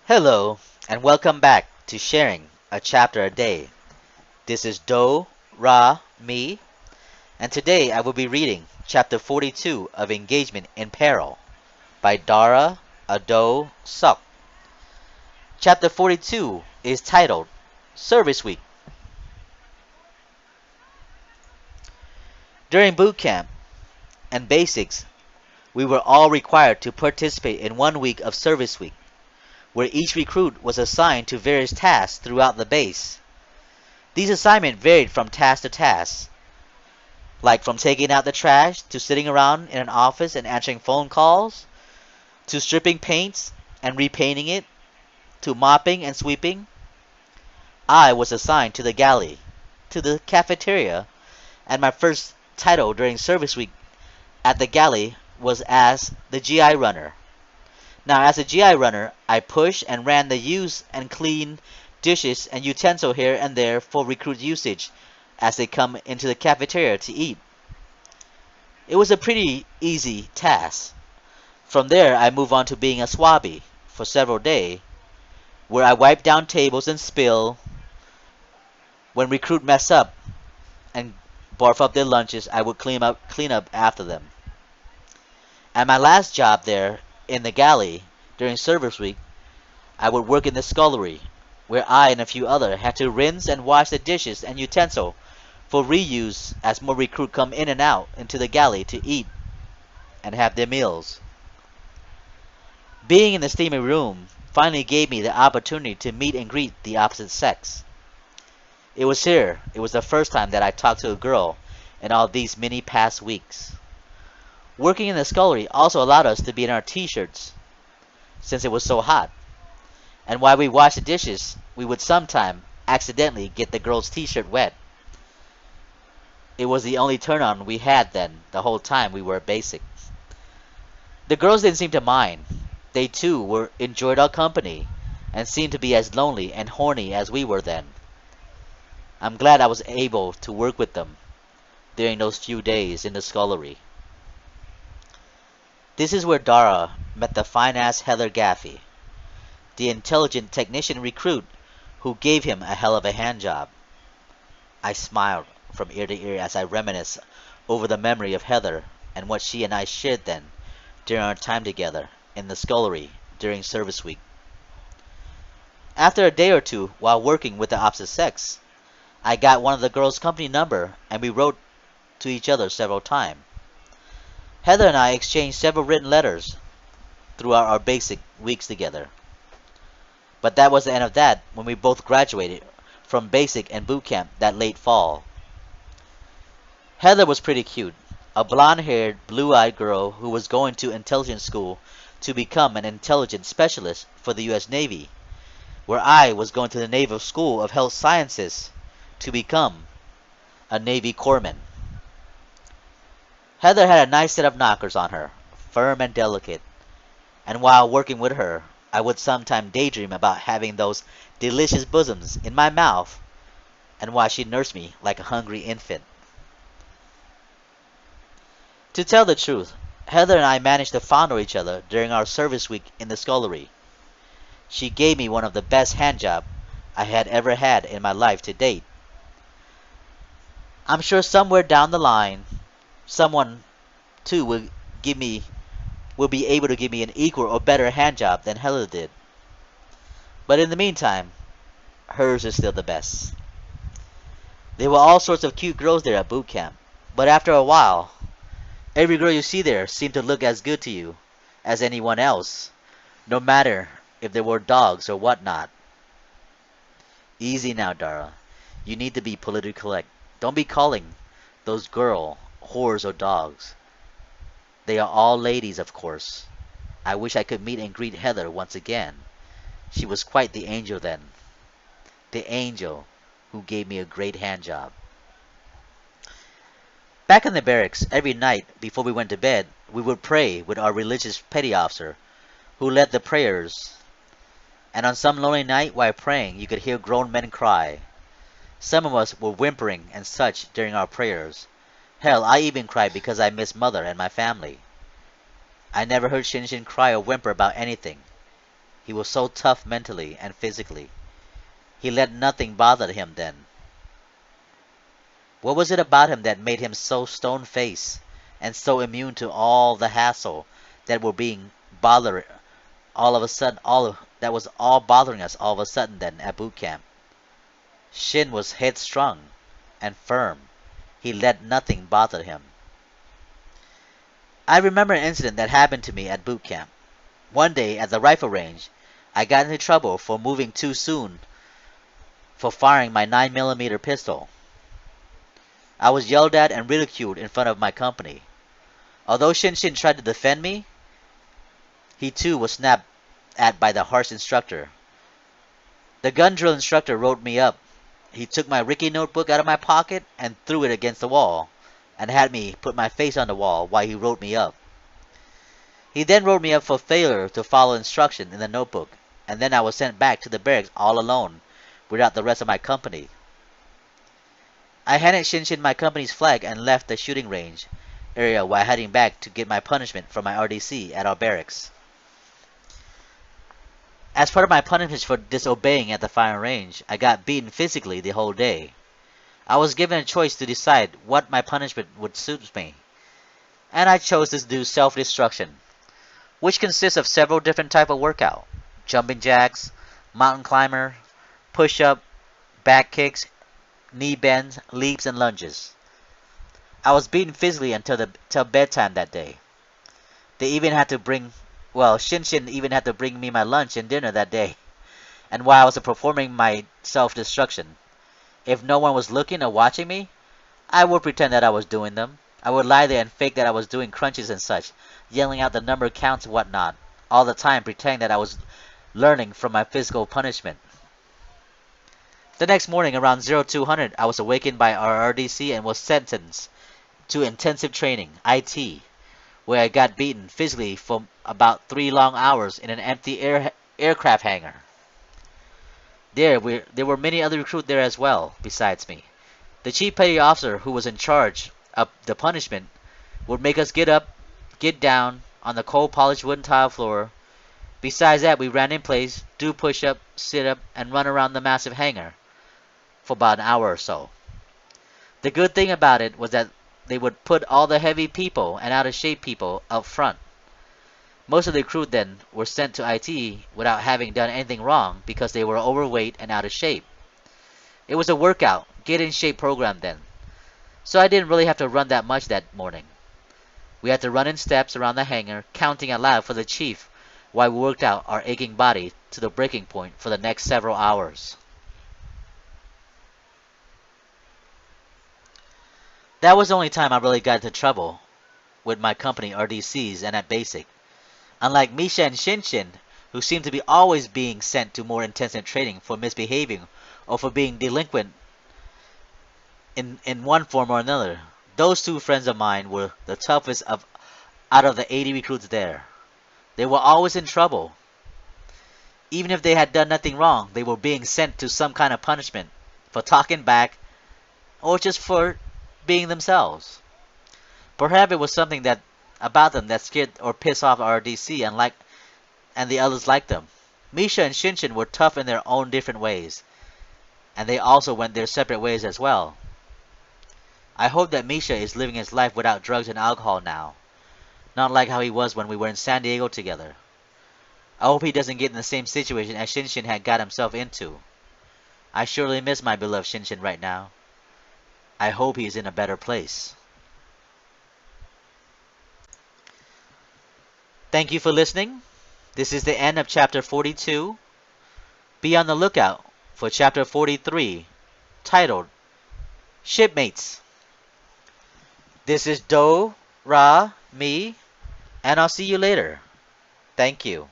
Hello, and welcome back to Sharing a Chapter a Day. This is Do, Ra, me, and today I will be reading Chapter 42 of Engagement in Peril by Dara, Odoe, Suck. Chapter 42 is titled Service Week. During boot camp and basics, we were all required to participate in 1 week of Service Week, where each recruit was assigned to various tasks throughout the base. These assignments varied from task to task, like from taking out the trash to sitting around in an office and answering phone calls, to stripping paints and repainting it, to mopping and sweeping. I was assigned to the galley, to the cafeteria, and my first title during service week at the galley was as the GI runner. Now, as a GI runner, I pushed and ran the use and clean dishes and utensil here and there for recruit usage as they come into the cafeteria to eat. It was a pretty easy task. From there, I moved on to being a swabby for several days, where I wiped down tables and spill. When recruit mess up and barf up their lunches, I would clean up after them. At my last job there in the galley during service week, I would work in the scullery, where I and a few others had to rinse and wash the dishes and utensil for reuse as more recruit come in and out into the galley to eat and have their meals. Being in the steamy room finally gave me the opportunity to meet and greet the opposite sex. It was the first time that I talked to a girl in all these many past weeks. Working in the scullery also allowed us to be in our t-shirts since it was so hot. And while we washed the dishes, we would sometimes accidentally get the girl's t-shirt wet. It was the only turn on we had then the whole time we were basic. The girls didn't seem to mind. They too were enjoyed our company and seemed to be as lonely and horny as we were then. I'm glad I was able to work with them during those few days in the scullery. This is where Dara met the fine-ass Heather Gaffey, the intelligent technician recruit who gave him a hell of a hand job. I smiled from ear to ear as I reminisced over the memory of Heather and what she and I shared then during our time together in the scullery during service week. After a day or two while working with the opposite sex, I got one of the girls' company number and we wrote to each other several times. Heather and I exchanged several written letters throughout our basic weeks together. But that was the end of that when we both graduated from basic and boot camp that late fall. Heather was pretty cute, a blonde-haired, blue-eyed girl who was going to intelligence school to become an intelligence specialist for the U.S. Navy, where I was going to the Naval School of Health Sciences to become a Navy corpsman. Heather had a nice set of knockers on her, firm and delicate, and while working with her, I would sometimes daydream about having those delicious bosoms in my mouth and while she nursed me like a hungry infant. To tell the truth, Heather and I managed to fondle each other during our service week in the scullery. She gave me one of the best handjobs I had ever had in my life to date. I'm sure somewhere down the line, someone too will be able to give me an equal or better handjob than Heather did. But in the meantime, hers is still the best. There were all sorts of cute girls there at boot camp, but after a while, every girl you see there seemed to look as good to you as anyone else, no matter if they were dogs or whatnot. Easy now, Dara. You need to be politically correct. Don't be calling those girls whores or dogs. They are all ladies, of course. I wish I could meet and greet Heather once again. She was quite the angel then. The angel who gave me a great hand job. Back in the barracks, every night before we went to bed, we would pray with our religious petty officer, who led the prayers. And on some lonely night while praying, you could hear grown men cry. Some of us were whimpering and such during our prayers. Hell, I even cried because I missed mother and my family. I never heard Shin Shin cry or whimper about anything. He was so tough mentally and physically. He let nothing bother him then. What was it about him that made him so stone-faced and so immune to all the hassle that were being bothered all of a sudden, that was all bothering us all of a sudden then at boot camp? Shin was headstrong and firm. He let nothing bother him. I remember an incident that happened to me at boot camp. One day at the rifle range, I got into trouble for moving too soon for firing my 9mm pistol. I was yelled at and ridiculed in front of my company. Although Shin Shin tried to defend me, he too was snapped at by the harsh instructor. The gun drill instructor wrote me up. He took my Ricky notebook out of my pocket and threw it against the wall, and had me put my face on the wall while he wrote me up. He then wrote me up for failure to follow instruction in the notebook, and then I was sent back to the barracks all alone, without the rest of my company. I handed Shin Shin my company's flag and left the shooting range area while heading back to get my punishment from my RDC at our barracks. As part of my punishment for disobeying at the firing range, I got beaten physically the whole day. I was given a choice to decide what my punishment would suit me, and I chose to do self-destruction, which consists of several different types of workout: jumping jacks, mountain climber, push-up, back kicks, knee bends, leaps, and lunges. I was beaten physically till bedtime that day. They even had to bring, Shin Shin even had to bring me my lunch and dinner that day. And while I was performing my self-destruction, if no one was looking or watching me, I would pretend that I was doing them. I would lie there and fake that I was doing crunches and such, yelling out the number counts and whatnot, all the time pretending that I was learning from my physical punishment. The next morning around 0200, I was awakened by our RDC and was sentenced to intensive training, IT, where I got beaten physically for about 3 long hours in an empty aircraft hangar. There were many other recruits there as well, besides me. The chief petty officer who was in charge of the punishment would make us get up, get down on the cold polished wooden tile floor. Besides that, we ran in place, do push-up, sit-up, and run around the massive hangar for about an hour or so. The good thing about it was that they would put all the heavy people and out-of-shape people up front. Most of the recruits then were sent to IT without having done anything wrong because they were overweight and out of shape. It was a workout, get-in-shape program then, so I didn't really have to run that much that morning. We had to run in steps around the hangar, counting aloud for the chief while we worked out our aching body to the breaking point for the next several hours. That was the only time I really got into trouble with my company RDCs and at basic. Unlike Misha and Shinshin, who seemed to be always being sent to more intensive training for misbehaving or for being delinquent in one form or another, those two friends of mine were the toughest out of the 80 recruits there. They were always in trouble. Even if they had done nothing wrong, they were being sent to some kind of punishment for talking back or just for being themselves. Perhaps it was something that about them that scared or pissed off RDC and the others like them. Misha and Shinshin were tough in their own different ways, and they also went their separate ways as well. I hope that Misha is living his life without drugs and alcohol now, not like how he was when we were in San Diego together. I hope he doesn't get in the same situation as Shinshin had got himself into. I surely miss my beloved Shinshin right now. I hope he is in a better place. Thank you for listening. This is the end of Chapter 42. Be on the lookout for Chapter 43, titled Shipmates. This is Do, Ra, me, and I'll see you later. Thank you.